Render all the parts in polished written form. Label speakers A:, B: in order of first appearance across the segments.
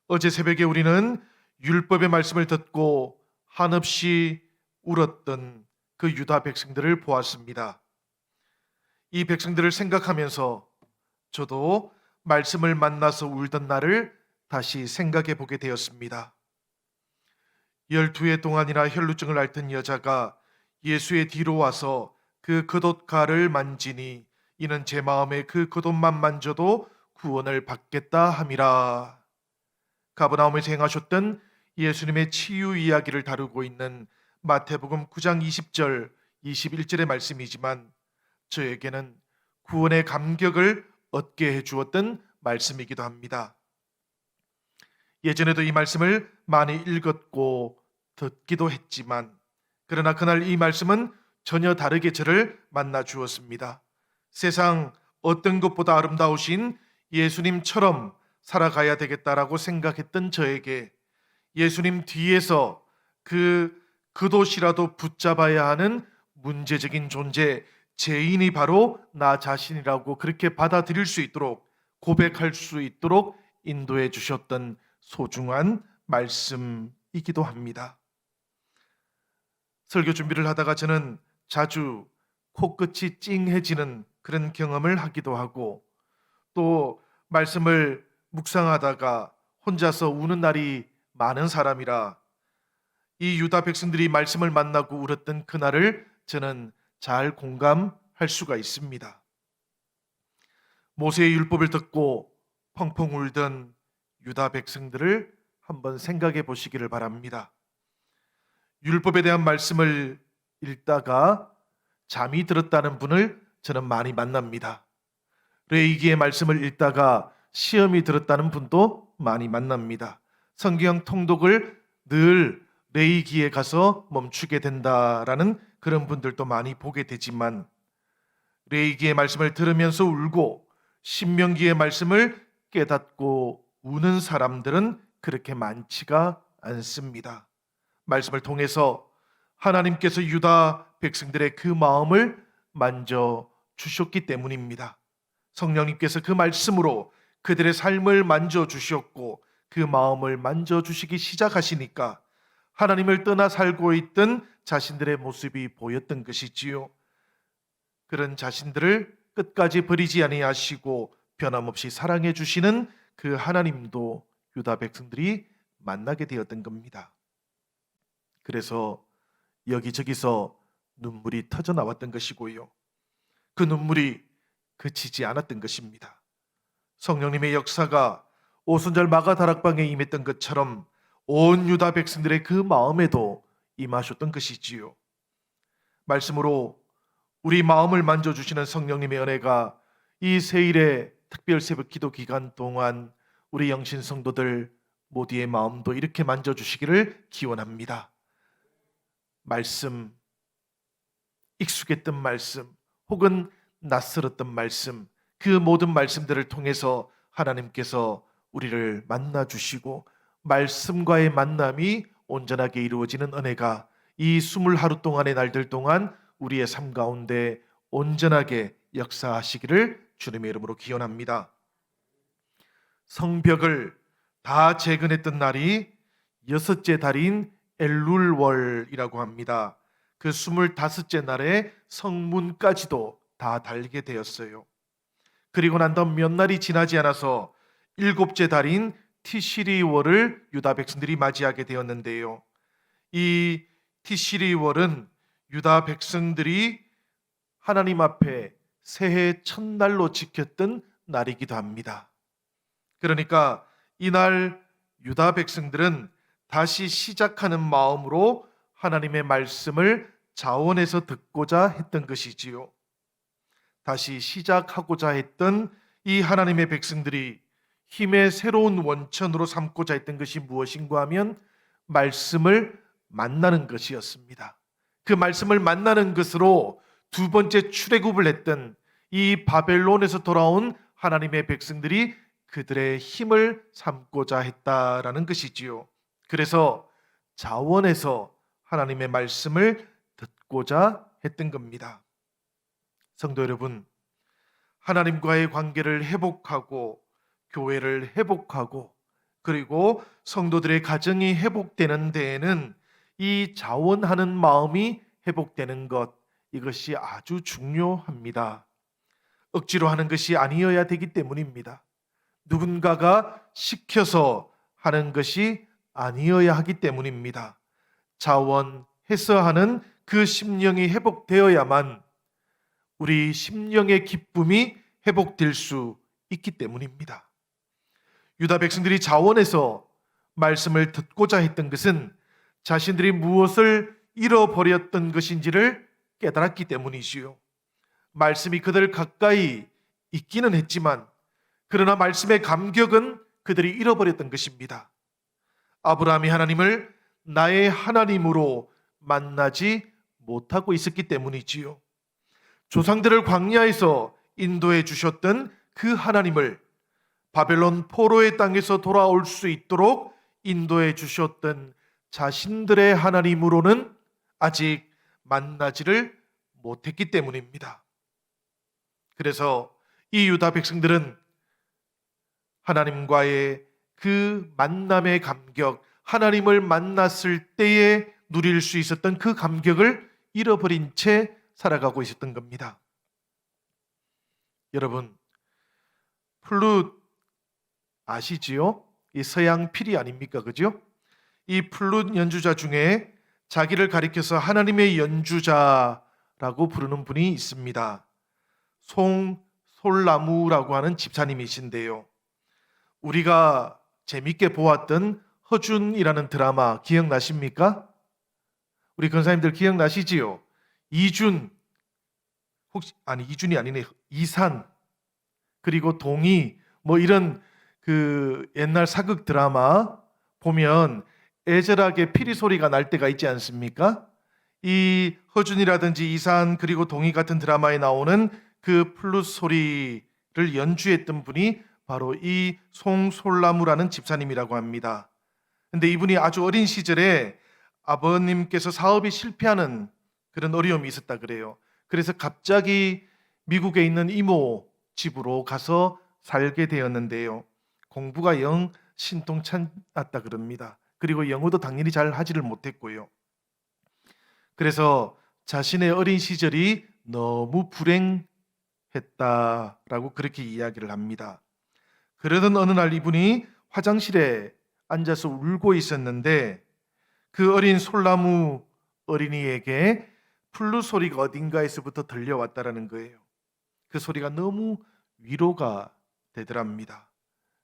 A: 어제 새벽에 우리는 율법의 말씀을 듣고 한없이 울었던 그 유다 백성들을 보았습니다. 이 백성들을 생각하면서 저도 말씀을 만나서 울던 날을 다시 생각해 보게 되었습니다. 12해 동안이나 혈루증을 앓던 여자가 예수의 뒤로 와서 그 겉옷가를 만지니 이는 제 마음에 그 겉옷만 만져도 구원을 받겠다 함이라. 가버나움에서 행하셨던 예수님의 치유 이야기를 다루고 있는 마태복음 9장 20절 21절의 말씀이지만 저에게는 구원의 감격을 얻게 해주었던 말씀이기도 합니다. 예전에도 이 말씀을 많이 읽었고 듣기도 했지만 그러나 그날 이 말씀은 전혀 다르게 저를 만나 주었습니다. 세상 어떤 것보다 아름다우신 예수님처럼 살아가야 되겠다라고 생각했던 저에게 예수님 뒤에서 그 겉옷이라도 붙잡아야 하는 문제적인 존재, 죄인이 바로 나 자신이라고 그렇게 받아들일 수 있도록, 고백할 수 있도록 인도해 주셨던 소중한 말씀이기도 합니다. 설교 준비를 하다가 저는 자주 코끝이 찡해지는 그런 경험을 하기도 하고, 또 말씀을 묵상하다가 혼자서 우는 날이 많은 사람이라 이 유다 백성들이 말씀을 만나고 울었던 그날을 저는 잘 공감할 수가 있습니다. 모세의 율법을 듣고 펑펑 울던 유다 백성들을 한번 생각해 보시기를 바랍니다. 율법에 대한 말씀을 읽다가 잠이 들었다는 분을 저는 많이 만납니다. 레위기의 말씀을 읽다가 시험이 들었다는 분도 많이 만납니다. 성경 통독을 늘 레위기에 가서 멈추게 된다라는 그런 분들도 많이 보게 되지만 레위기의 말씀을 들으면서 울고 신명기의 말씀을 깨닫고 우는 사람들은 그렇게 많지가 않습니다. 말씀을 통해서 하나님께서 유다 백성들의 그 마음을 만져 주셨기 때문입니다. 성령님께서 그 말씀으로 그들의 삶을 만져 주셨고 그 마음을 만져 주시기 시작하시니까 하나님을 떠나 살고 있던 자신들의 모습이 보였던 것이지요. 그런 자신들을 끝까지 버리지 아니하시고 변함없이 사랑해 주시는 그 하나님도 유다 백성들이 만나게 되었던 겁니다. 그래서 여기저기서 눈물이 터져 나왔던 것이고요. 그 눈물이 그치지 않았던 것입니다. 성령님의 역사가 오순절 마가다락방에 임했던 것처럼 온 유다 백성들의 그 마음에도 임하셨던 것이지요. 말씀으로 우리 마음을 만져주시는 성령님의 은혜가 이 세일의 특별 새벽 기도 기간 동안 우리 영신 성도들 모두의 마음도 이렇게 만져주시기를 기원합니다. 말씀, 익숙했던 말씀 혹은 낯설었던 말씀, 그 모든 말씀들을 통해서 하나님께서 우리를 만나주시고 말씀과의 만남이 온전하게 이루어지는 은혜가 이 21하루 동안의 날들 동안 우리의 삶 가운데 온전하게 역사하시기를 주님의 이름으로 기원합니다. 성벽을 다 재건했던 날이 여섯째 달인 엘룰월이라고 합니다. 그 25째 날에 성문까지도 다 달게 되었어요. 그리고 난 다음 몇 날이 지나지 않아서 7째 달인 티시리월을 유다 백성들이 맞이하게 되었는데요. 이 티시리월은 유다 백성들이 하나님 앞에 새해 첫날로 지켰던 날이기도 합니다. 그러니까 이날 유다 백성들은 다시 시작하는 마음으로 하나님의 말씀을 자원해서 듣고자 했던 것이지요. 다시 시작하고자 했던 이 하나님의 백성들이 힘의 새로운 원천으로 삼고자 했던 것이 무엇인가 하면 말씀을 만나는 것이었습니다. 그 말씀을 만나는 것으로 두 번째 출애굽을 했던 이 바벨론에서 돌아온 하나님의 백성들이 그들의 힘을 삼고자 했다라는 것이지요. 그래서 자원해서 하나님의 말씀을 듣고자 했던 겁니다. 성도 여러분, 하나님과의 관계를 회복하고 교회를 회복하고 그리고 성도들의 가정이 회복되는 데에는 이 자원하는 마음이 회복되는 것, 이것이 아주 중요합니다. 억지로 하는 것이 아니어야 되기 때문입니다. 누군가가 시켜서 하는 것이 아니어야 하기 때문입니다. 자원해서 하는 그 심령이 회복되어야만 우리 심령의 기쁨이 회복될 수 있기 때문입니다. 유다 백성들이 자원해서 말씀을 듣고자 했던 것은 자신들이 무엇을 잃어버렸던 것인지를 깨달았기 때문이지요. 말씀이 그들 가까이 있기는 했지만 그러나 말씀의 감격은 그들이 잃어버렸던 것입니다. 아브라함이 하나님을 나의 하나님으로 만나지 못하고 있었기 때문이지요. 조상들을 광야에서 인도해 주셨던 그 하나님을 바벨론 포로의 땅에서 돌아올 수 있도록 인도해 주셨던 자신들의 하나님으로는 아직 만나지를 못했기 때문입니다. 그래서 이 유다 백성들은 하나님과의 그 만남의 감격, 하나님을 만났을 때에 누릴 수 있었던 그 감격을 잃어버린 채 살아가고 있었던 겁니다. 여러분, 플룻 아시지요? 이 서양 피리 아닙니까? 그죠? 이 플룻 연주자 중에 자기를 가리켜서 하나님의 연주자라고 부르는 분이 있습니다. 송솔나무라고 하는 집사님이신데요. 우리가 재밌게 보았던 허준이라는 드라마 기억나십니까? 우리 권사님들 기억나시지요? 이준, 혹시 아니 이준이 아니네, 이산, 그리고 동희, 뭐 이런 그 옛날 사극 드라마 보면 애절하게 피리 소리가 날 때가 있지 않습니까? 이 허준이라든지 이산 그리고 동희 같은 드라마에 나오는 그 플룻 소리를 연주했던 분이 바로 이 송솔나무라는 집사님이라고 합니다. 근데 이분이 아주 어린 시절에 아버님께서 사업이 실패하는 그런 어려움이 있었다 그래요. 그래서 갑자기 미국에 있는 이모 집으로 가서 살게 되었는데요. 공부가 영 신통찮았다 그럽니다. 그리고 영어도 당연히 잘 하지를 못했고요. 그래서 자신의 어린 시절이 너무 불행했다라고 그렇게 이야기를 합니다. 그러던 어느 날 이분이 화장실에 앉아서 울고 있었는데 그 어린 솔나무 어린이에게 플룻 소리가 어딘가에서부터 들려왔다라는 거예요. 그 소리가 너무 위로가 되더랍니다.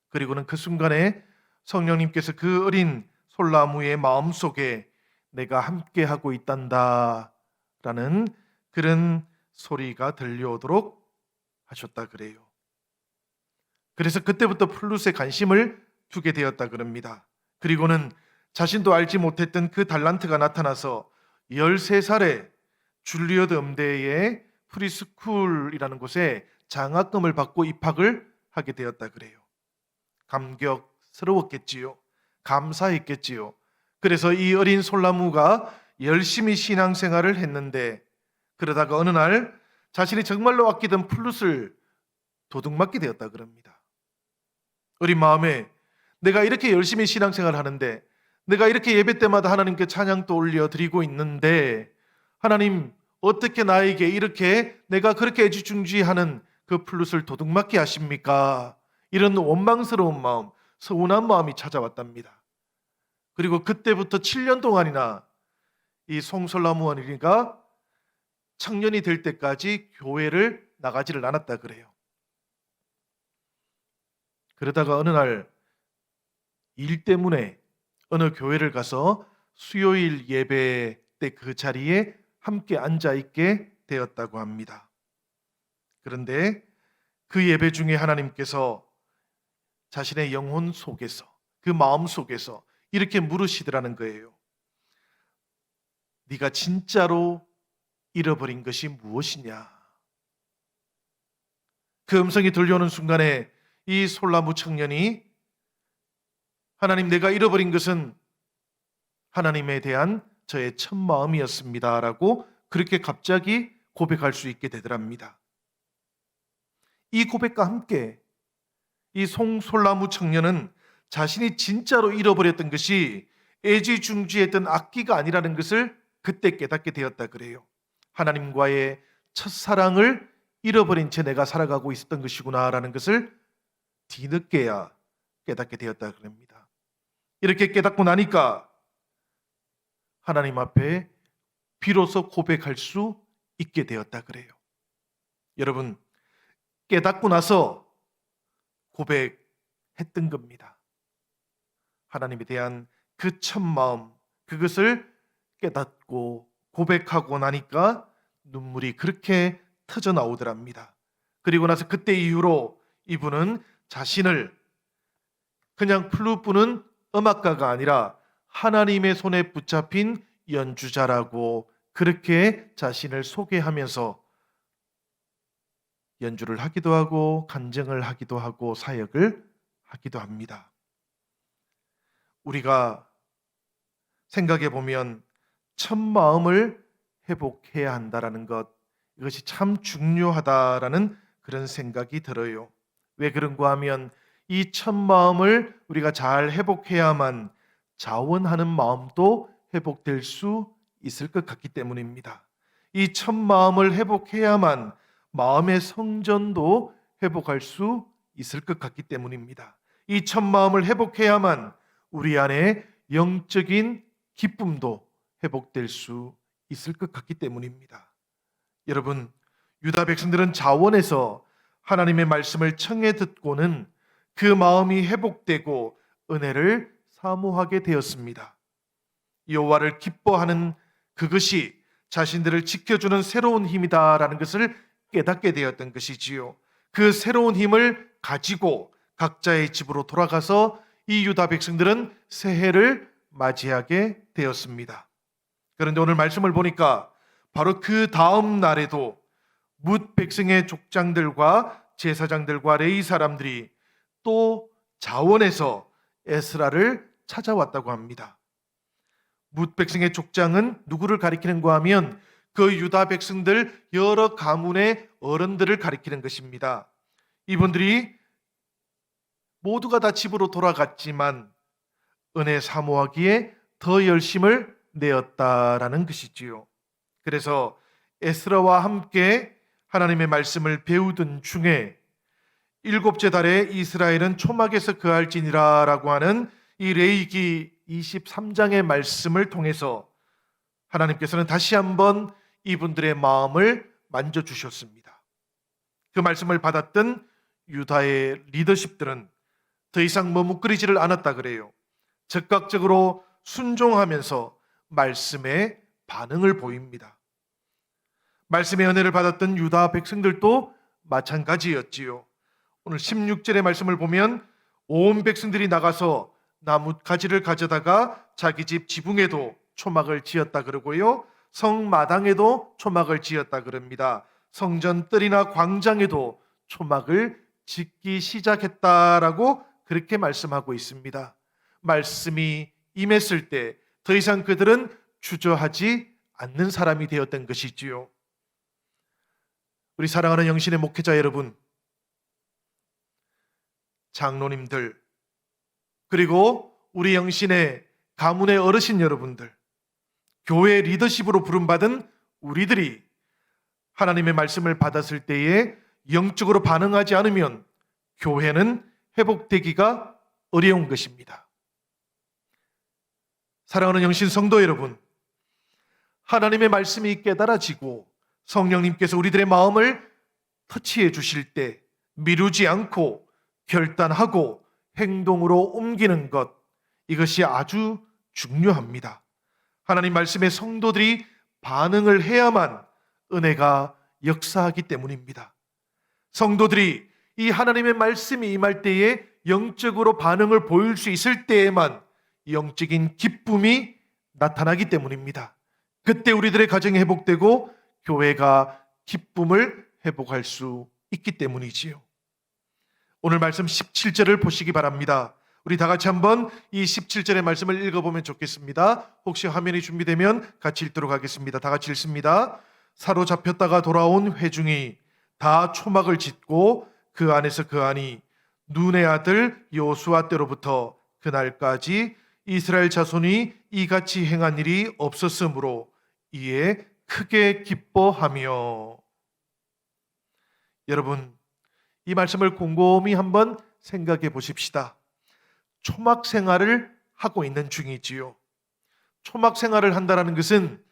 A: 그리고는 그 순간에 성령님께서 그 어린 솔나무의 마음속에 내가 함께하고 있단다 라는 그런 소리가 들려오도록 하셨다 그래요. 그래서 그때부터 플룻에 관심을 두게 되었다 그럽니다. 그리고는 자신도 알지 못했던 그 달란트가 나타나서 13살에 줄리어드 음대의 프리스쿨이라는 곳에 장학금을 받고 입학을 하게 되었다 그래요. 감격스러웠겠지요. 감사했겠지요. 그래서 이 어린 솔나무가 열심히 신앙생활을 했는데 그러다가 어느 날 자신이 정말로 아끼던 플룻을 도둑맞게 되었다 그럽니다. 어린 마음에 내가 이렇게 열심히 신앙생활을 하는데, 내가 이렇게 예배 때마다 하나님께 찬양도 올려드리고 있는데 하나님 어떻게 나에게 이렇게 내가 그렇게 애지중지하는 그 플룻을 도둑맞게 하십니까? 이런 원망스러운 마음, 서운한 마음이 찾아왔답니다. 그리고 그때부터 7년 동안이나 이 송솔나무 어린이가 청년이 될 때까지 교회를 나가지를 않았다 그래요. 그러다가 어느 날 일 때문에 어느 교회를 가서 수요일 예배 때 그 자리에 함께 앉아 있게 되었다고 합니다. 그런데 그 예배 중에 하나님께서 자신의 영혼 속에서, 그 마음 속에서 이렇게 물으시더라는 거예요. 네가 진짜로 잃어버린 것이 무엇이냐? 그 음성이 들려오는 순간에 이 솔나무 청년이 하나님, 내가 잃어버린 것은 하나님에 대한 저의 첫 마음이었습니다 라고 그렇게 갑자기 고백할 수 있게 되더랍니다. 이 고백과 함께 이 송솔나무 청년은 자신이 진짜로 잃어버렸던 것이 애지중지했던 악기가 아니라는 것을 그때 깨닫게 되었다 그래요. 하나님과의 첫사랑을 잃어버린 채 내가 살아가고 있었던 것이구나라는 것을 뒤늦게야 깨닫게 되었다 그럽니다. 이렇게 깨닫고 나니까 하나님 앞에 비로소 고백할 수 있게 되었다 그래요. 여러분, 깨닫고 나서 고백했던 겁니다. 하나님에 대한 그 첫 마음, 그것을 깨닫고 고백하고 나니까 눈물이 그렇게 터져 나오더랍니다. 그리고 나서 그때 이후로 이분은 자신을 그냥 플룻 부는 음악가가 아니라 하나님의 손에 붙잡힌 연주자라고 그렇게 자신을 소개하면서 연주를 하기도 하고 간증을 하기도 하고 사역을 하기도 합니다. 우리가 생각해 보면 첫 마음을 회복해야 한다라는 것, 이것이 참 중요하다라는 그런 생각이 들어요. 왜 그런가 하면 이 첫 마음을 우리가 잘 회복해야만 자원하는 마음도 회복될 수 있을 것 같기 때문입니다. 이 첫 마음을 회복해야만 마음의 성전도 회복할 수 있을 것 같기 때문입니다. 이 첫 마음을 회복해야만 우리 안에 영적인 기쁨도 회복될 수 있을 것 같기 때문입니다. 여러분, 유다 백성들은 자원에서 하나님의 말씀을 청해 듣고는 그 마음이 회복되고 은혜를 사모하게 되었습니다. 여호와를 기뻐하는 그것이 자신들을 지켜주는 새로운 힘이다라는 것을 깨닫게 되었던 것이지요. 그 새로운 힘을 가지고 각자의 집으로 돌아가서 이 유다 백성들은 새해를 맞이하게 되었습니다. 그런데 오늘 말씀을 보니까 바로 그 다음 날에도 뭇 백성의 족장들과 제사장들과 레위 사람들이 또 자원에서 에스라를 찾아왔다고 합니다. 뭇 백성의 족장은 누구를 가리키는가 하면 그 유다 백성들 여러 가문의 어른들을 가리키는 것입니다. 이분들이 모두가 다 집으로 돌아갔지만 은혜 사모하기에 더 열심을 내었다라는 것이지요. 그래서 에스라와 함께 하나님의 말씀을 배우던 중에 일곱째 달에 이스라엘은 초막에서 거할지니라 라고 하는 이 레위기 23장의 말씀을 통해서 하나님께서는 다시 한번 이분들의 마음을 만져주셨습니다. 그 말씀을 받았던 유다의 리더십들은 더 이상 머뭇거리지를 않았다 그래요. 즉각적으로 순종하면서 말씀에 반응을 보입니다. 말씀의 은혜를 받았던 유다 백성들도 마찬가지였지요. 오늘 16절의 말씀을 보면 온 백성들이 나가서 나뭇가지를 가져다가 자기 집 지붕에도 초막을 지었다 그러고요. 성마당에도 초막을 지었다 그럽니다. 성전 뜰이나 광장에도 초막을 짓기 시작했다라고 그렇게 말씀하고 있습니다. 말씀이 임했을 때 더 이상 그들은 주저하지 않는 사람이 되었던 것이지요. 우리 사랑하는 영신의 목회자 여러분, 장로님들, 그리고 우리 영신의 가문의 어르신 여러분들, 교회 리더십으로 부름받은 우리들이 하나님의 말씀을 받았을 때에 영적으로 반응하지 않으면 교회는 회복되기가 어려운 것입니다. 사랑하는 영신 성도 여러분, 하나님의 말씀이 깨달아지고 성령님께서 우리들의 마음을 터치해 주실 때 미루지 않고 결단하고 행동으로 옮기는 것, 이것이 아주 중요합니다. 하나님 말씀에 성도들이 반응을 해야만 은혜가 역사하기 때문입니다. 성도들이 이 하나님의 말씀이 임할 때에 영적으로 반응을 보일 수 있을 때에만 영적인 기쁨이 나타나기 때문입니다. 그때 우리들의 가정이 회복되고 교회가 기쁨을 회복할 수 있기 때문이지요. 오늘 말씀 17절을 보시기 바랍니다. 우리 다 같이 한번 이 17절의 말씀을 읽어보면 좋겠습니다. 혹시 화면이 준비되면 같이 읽도록 하겠습니다. 다 같이 읽습니다. 사로잡혔다가 돌아온 회중이 다 초막을 짓고 그 안에서 그 안이 눈의 아들 여호수아 때로부터 그날까지 이스라엘 자손이 이같이 행한 일이 없었으므로 이에 크게 기뻐하며. 여러분, 이 말씀을 곰곰이 한번 생각해 보십시다. 초막 생활을 하고 있는 중이지요. 초막 생활을 한다는 것은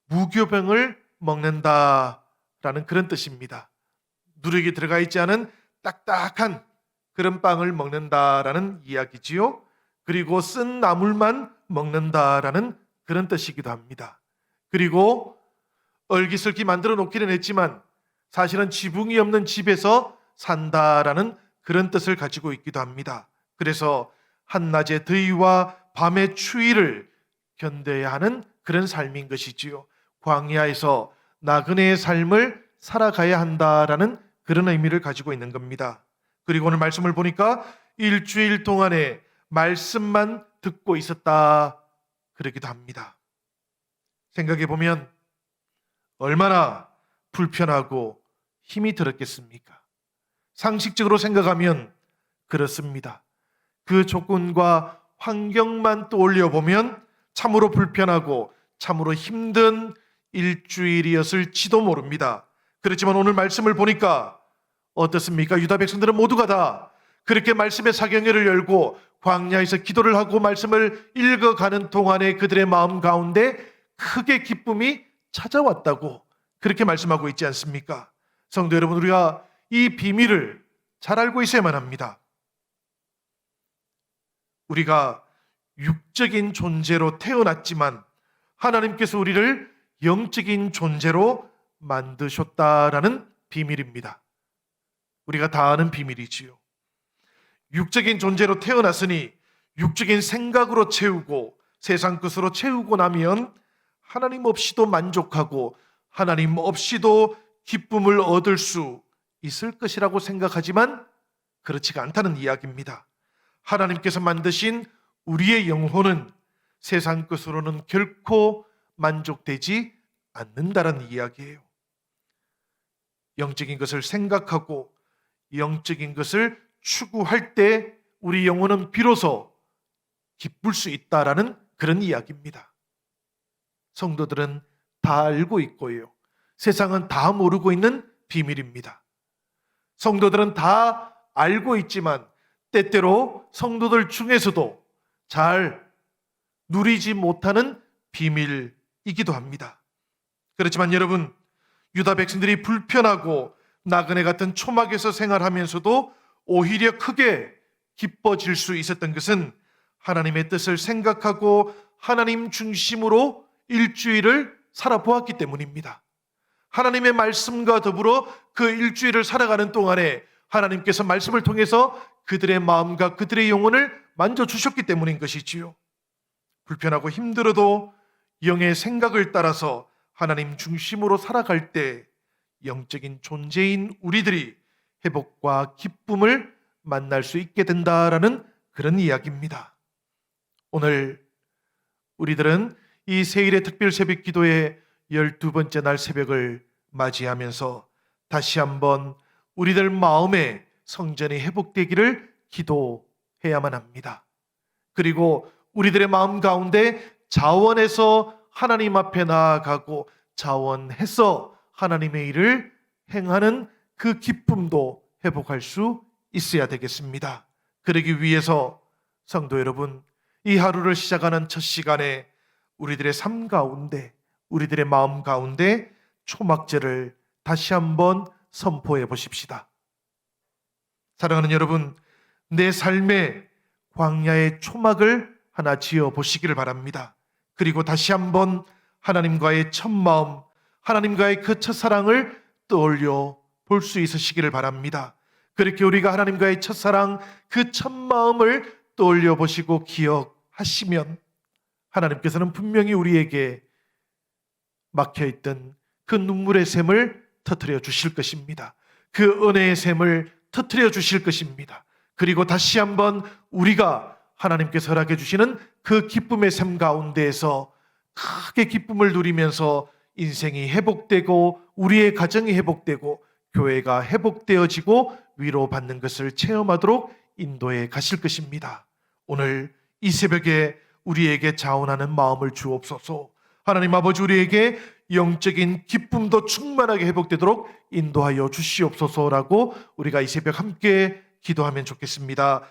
A: 무교병을 먹는다라는 그런 뜻입니다. 누룩이 들어가 있지 않은 딱딱한 그런 빵을 먹는다라는 이야기지요. 그리고 쓴 나물만 먹는다라는 그런 뜻이기도 합니다. 그리고 얼기설기 만들어 놓기는 했지만 사실은 지붕이 없는 집에서 산다라는 그런 뜻을 가지고 있기도 합니다. 그래서 한낮의 더위와 밤의 추위를 견뎌야 하는 그런 삶인 것이지요. 광야에서 나그네의 삶을 살아가야 한다라는 그런 의미를 가지고 있는 겁니다. 그리고 오늘 말씀을 보니까 일주일 동안에 말씀만 듣고 있었다 그러기도 합니다. 생각해 보면 얼마나 불편하고 힘이 들었겠습니까? 상식적으로 생각하면 그렇습니다. 그 조건과 환경만 떠올려 보면 참으로 불편하고 참으로 힘든 일주일이었을지도 모릅니다. 그렇지만 오늘 말씀을 보니까 어떻습니까? 유다 백성들은 모두가 다 그렇게 말씀의 사경회를 열고 광야에서 기도를 하고 말씀을 읽어가는 동안에 그들의 마음 가운데 크게 기쁨이 찾아왔다고 그렇게 말씀하고 있지 않습니까? 성도 여러분, 우리가 이 비밀을 잘 알고 있어야만 합니다. 우리가 육적인 존재로 태어났지만 하나님께서 우리를 영적인 존재로 만드셨다라는 비밀입니다. 우리가 다 아는 비밀이지요. 육적인 존재로 태어났으니 육적인 생각으로 채우고 세상 것으로 채우고 나면 하나님 없이도 만족하고 하나님 없이도 기쁨을 얻을 수 있을 것이라고 생각하지만 그렇지가 않다는 이야기입니다. 하나님께서 만드신 우리의 영혼은 세상 것으로는 결코 만족되지 않는다는 이야기예요. 영적인 것을 생각하고 영적인 것을 추구할 때 우리 영혼은 비로소 기쁠 수 있다라는 그런 이야기입니다. 성도들은 다 알고 있고요. 세상은 다 모르고 있는 비밀입니다. 성도들은 다 알고 있지만 때때로 성도들 중에서도 잘 누리지 못하는 비밀이기도 합니다. 그렇지만 여러분, 유다 백성들이 불편하고 나그네 같은 초막에서 생활하면서도 오히려 크게 기뻐질 수 있었던 것은 하나님의 뜻을 생각하고 하나님 중심으로 일주일을 살아보았기 때문입니다. 하나님의 말씀과 더불어 그 일주일을 살아가는 동안에 하나님께서 말씀을 통해서 그들의 마음과 그들의 영혼을 만져주셨기 때문인 것이지요. 불편하고 힘들어도 영의 생각을 따라서 하나님 중심으로 살아갈 때 영적인 존재인 우리들이 회복과 기쁨을 만날 수 있게 된다라는 그런 이야기입니다. 오늘 우리들은 이 세일의 특별 새벽 기도의 12번째 날 새벽을 맞이하면서 다시 한번 우리들 마음의 성전이 회복되기를 기도해야만 합니다. 그리고 우리들의 마음 가운데 자원해서 하나님 앞에 나아가고 자원해서 하나님의 일을 행하는 그 기쁨도 회복할 수 있어야 되겠습니다. 그러기 위해서 성도 여러분, 이 하루를 시작하는 첫 시간에 우리들의 삶 가운데, 우리들의 마음 가운데 초막절을 다시 한번 선포해 보십시다. 사랑하는 여러분, 내 삶의 광야의 초막을 하나 지어 보시기를 바랍니다. 그리고 다시 한번 하나님과의 첫 마음, 하나님과의 그 첫사랑을 떠올려 볼 수 있으시기를 바랍니다. 그렇게 우리가 하나님과의 첫사랑, 그 첫 마음을 떠올려 보시고 기억하시면 하나님께서는 분명히 우리에게 막혀있던 그 눈물의 샘을 터뜨려 주실 것입니다. 그 은혜의 샘을 터뜨려 주실 것입니다. 그리고 다시 한번 우리가 하나님께서 허락해 주시는 그 기쁨의 샘 가운데에서 크게 기쁨을 누리면서 인생이 회복되고 우리의 가정이 회복되고 교회가 회복되어지고 위로받는 것을 체험하도록 인도해 가실 것입니다. 오늘 이 새벽에 우리에게 자원하는 마음을 주옵소서. 하나님 아버지, 우리에게 영적인 기쁨도 충만하게 회복되도록 인도하여 주시옵소서라고 우리가 이 새벽 함께 기도하면 좋겠습니다.